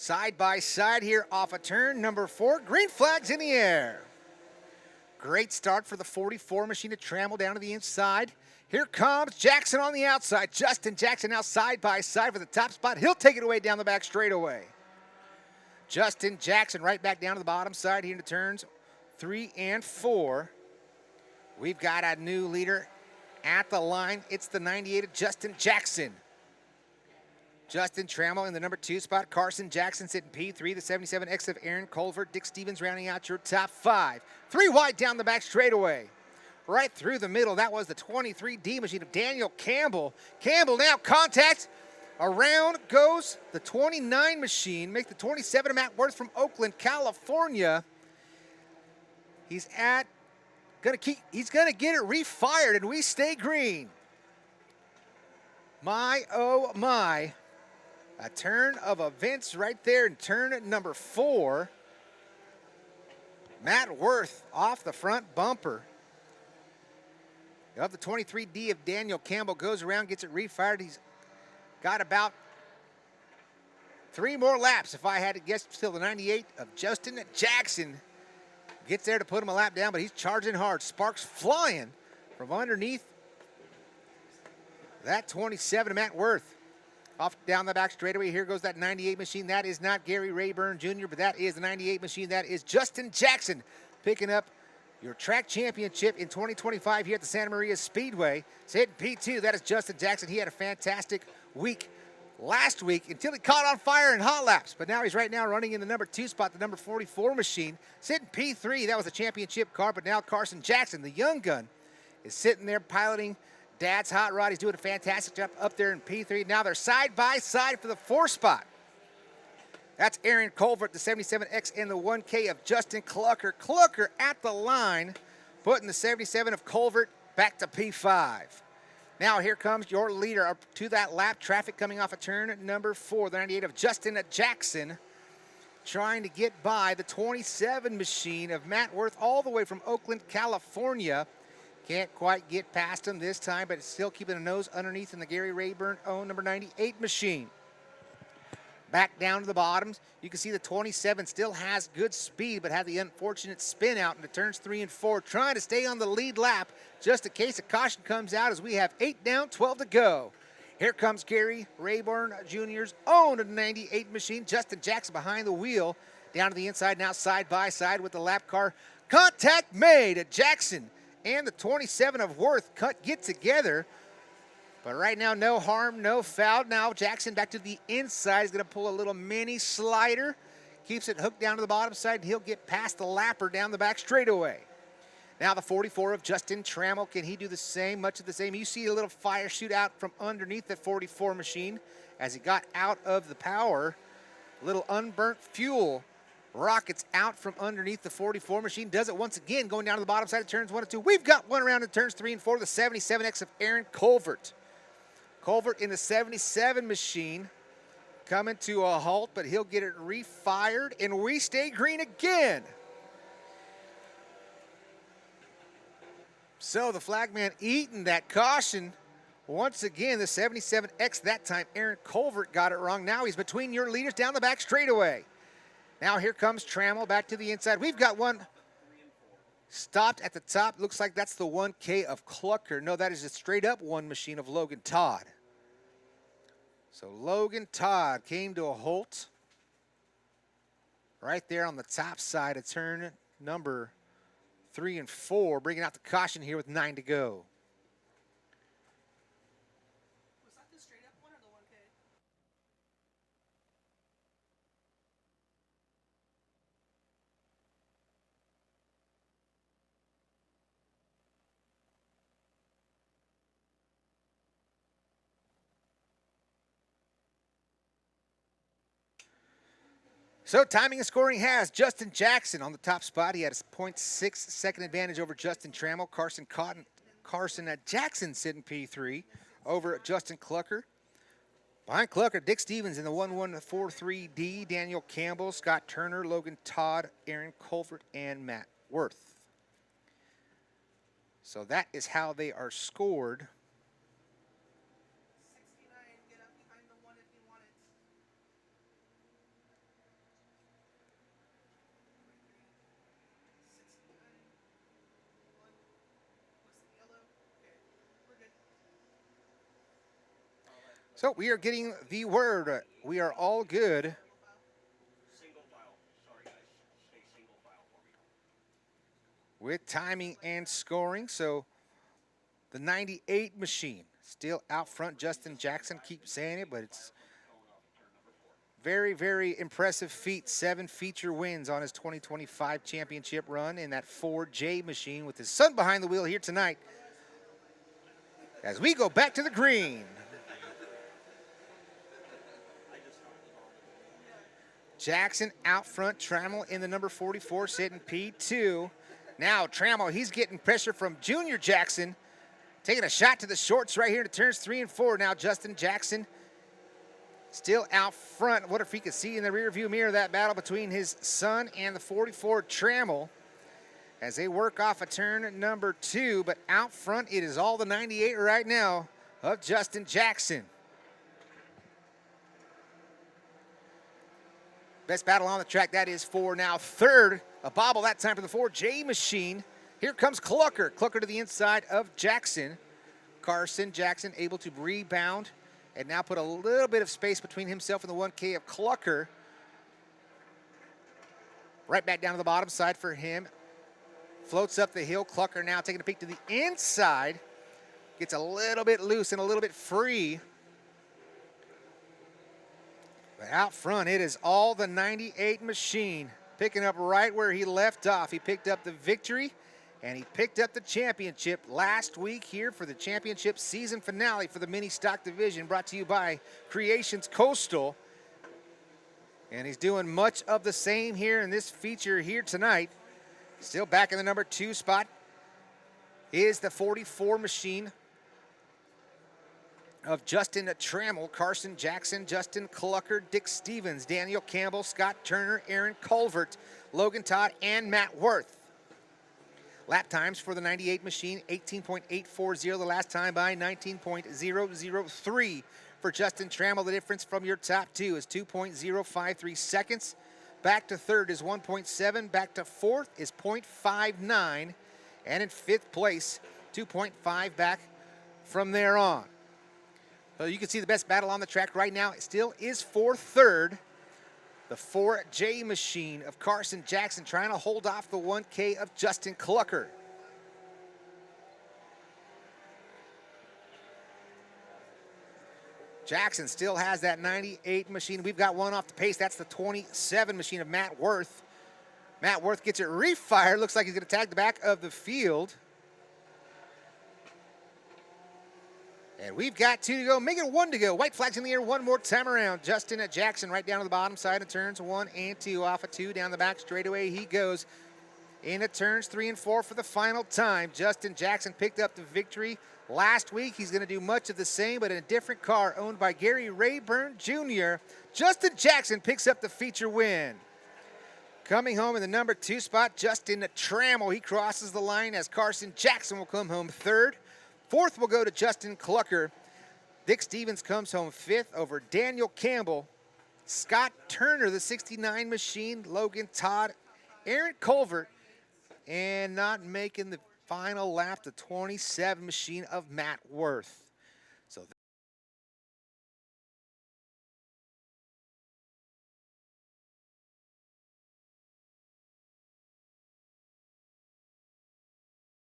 Side by side here off of turn number 4. Green flags in the air. Great start for the 44 machine to Trammell down to the inside. Here comes Jackson on the outside. Justin Jackson now side by side for the top spot. He'll take it away down the back straightaway. Justin Jackson right back down to the bottom side here into turns 3 and 4. We've got a new leader at the line. It's the 98 of Justin Jackson. Justin Trammell in the number 2 spot. Carson Jackson sitting P3. The 77X of Aaron Colvert. Dick Stevens rounding out your top 5. 3 wide down the back straightaway. Right through the middle. That was the 23D machine of Daniel Campbell. Campbell now contacts. Around goes the 29 machine. Make the 27 of Matt Worth from Oakland, California. He's gonna get it refired, and we stay green. My, oh my. A turn of events right there in turn number 4. Matt Worth off the front bumper. Of the 23D of Daniel Campbell goes around, gets it refired. He's got about 3 more laps, if I had to guess, till the 98 of Justin Jackson gets there to put him a lap down, but he's charging hard. Sparks flying from underneath that 27 of Matt Worth. Off down the back straightaway, here goes that 98 machine. That is not Gary Rayburn Jr., but that is the 98 machine. That is Justin Jackson picking up your track championship in 2025 here at the Santa Maria Speedway. Sitting P2, that is Justin Jackson. He had a fantastic week last week until he caught on fire in hot laps. But now he's right now running in the number 2 spot, the number 44 machine. Sitting P3, that was a championship car, but now Carson Jackson, the young gun, is sitting there piloting Dad's hot rod. He's doing a fantastic job up there in P3. Now they're side by side for the 4 spot. That's Aaron Colvert, the 77X, and the 1K of Justin Clucker. Clucker at the line, putting the 77 of Colvert back to P5. Now here comes your leader up to that lap. Traffic coming off of turn number 4, the 98 of Justin Jackson, trying to get by the 27 machine of Matt Worth all the way from Oakland, California. Can't quite get past him this time, but it's still keeping a nose underneath in the Gary Rayburn owned number 98 machine. Back down to the bottoms, you can see the 27 still has good speed, but had the unfortunate spin out into turns 3 and 4, trying to stay on the lead lap just in case a caution comes out as we have 8 down, 12 to go. Here comes Gary Rayburn Jr.'s own 98 machine. Justin Jackson behind the wheel, down to the inside now side by side with the lap car. Contact made at Jackson and the 27 of Worth get together. But right now, no harm, no foul. Now Jackson back to the inside. He's going to pull a little mini slider. Keeps it hooked down to the bottom side. He'll get past the lapper down the back straightaway. Now the 44 of Justin Trammell. Can he do the same? Much of the same. You see a little fire shoot out from underneath the 44 machine as he got out of the power. A little unburnt fuel rockets out from underneath the 44 machine. Does it once again, going down to the bottom side of turns 1 and 2. We've got one around in turns 3 and 4. The 77X of Aaron Colvert. Colvert in the 77 machine coming to a halt, but he'll get it refired, and we stay green again. So the flagman eating that caution. Once again, the 77X, that time Aaron Colvert got it wrong. Now he's between your leaders down the back straightaway. Now here comes Trammell back to the inside. We've got one stopped at the top. Looks like that's the 1K of Clucker. No, that is a straight up 1 machine of Logan Todd. So Logan Todd came to a halt right there on the top side of turn number 3 and 4, bringing out the caution here with 9 to go. Was that the straight up one or the 1K? So timing and scoring has Justin Jackson on the top spot. He had a 0.6 second advantage over Justin Trammell. Carson Jackson sitting P3 over Justin Clucker. Behind Clucker, Dick Stevens in the 1143D, Daniel Campbell, Scott Turner, Logan Todd, Aaron Colvert, and Matt Worth. So that is how they are scored. 69, get up behind the one if you want it. So we are getting the word. We are all good. Single file. Sorry, guys. Stay single file for me. With timing and scoring. So the 98 machine still out front. Justin Jackson, keep saying it, but it's very, very impressive feat. 7 feature wins on his 2025 championship run in that 4J machine with his son behind the wheel here tonight. As we go back to the green. Jackson out front, Trammell in the number 44, sitting P2. Now Trammell, he's getting pressure from Junior Jackson, taking a shot to the shorts right here to turns 3 and 4. Now Justin Jackson still out front. What if he could see in the rearview mirror that battle between his son and the 44 Trammell as they work off a turn number 2. But out front, it is all the 98 right now of Justin Jackson. Best battle on the track, that is for now third. A bobble that time for the 4J machine. Here comes Clucker. Clucker to the inside of Jackson. Carson Jackson able to rebound and now put a little bit of space between himself and the 1K of Clucker. Right back down to the bottom side for him. Floats up the hill. Clucker now taking a peek to the inside. Gets a little bit loose and a little bit free. But out front, it is all the 98 machine. Picking up right where he left off. He picked up the victory and he picked up the championship last week here for the championship season finale for the mini stock division, brought to you by Creations Coastal. And he's doing much of the same here in this feature here tonight. Still back in the number 2 spot is the 44 machine of Justin Trammell, Carson Jackson, Justin Clucker, Dick Stevens, Daniel Campbell, Scott Turner, Aaron Culvert, Logan Todd, and Matt Worth. Lap times for the 98 machine, 18.840 the last time by, 19.003 for Justin Trammell. The difference from your top 2 is 2.053 seconds. Back to third is 1.7, back to fourth is 0.59, and in 5th place, 2.5 back from there on. So you can see the best battle on the track right now. It still is for third. The 4J machine of Carson Jackson trying to hold off the 1K of Justin Clucker. Jackson still has that 98 machine. We've got one off the pace. That's the 27 machine of Matt Worth. Matt Worth gets it refired. Looks like he's going to tag the back of the field. And we've got 2 to go, make it 1 to go. White flags in the air one more time around. Justin Jackson right down to the bottom side of turns 1 and 2. Off of 2, down the back straightaway he goes. Into turns 3 and 4 for the final time. Justin Jackson picked up the victory last week. He's going to do much of the same, but in a different car owned by Gary Rayburn Jr. Justin Jackson picks up the feature win. Coming home in the number 2 spot, Justin Trammell. He crosses the line as Carson Jackson will come home third. 4th will go to Justin Clucker. Dick Stevens comes home 5th over Daniel Campbell. Scott Turner, the 69 machine, Logan Todd, Aaron Culvert, and not making the final lap, the 27 machine of Matt Worth. So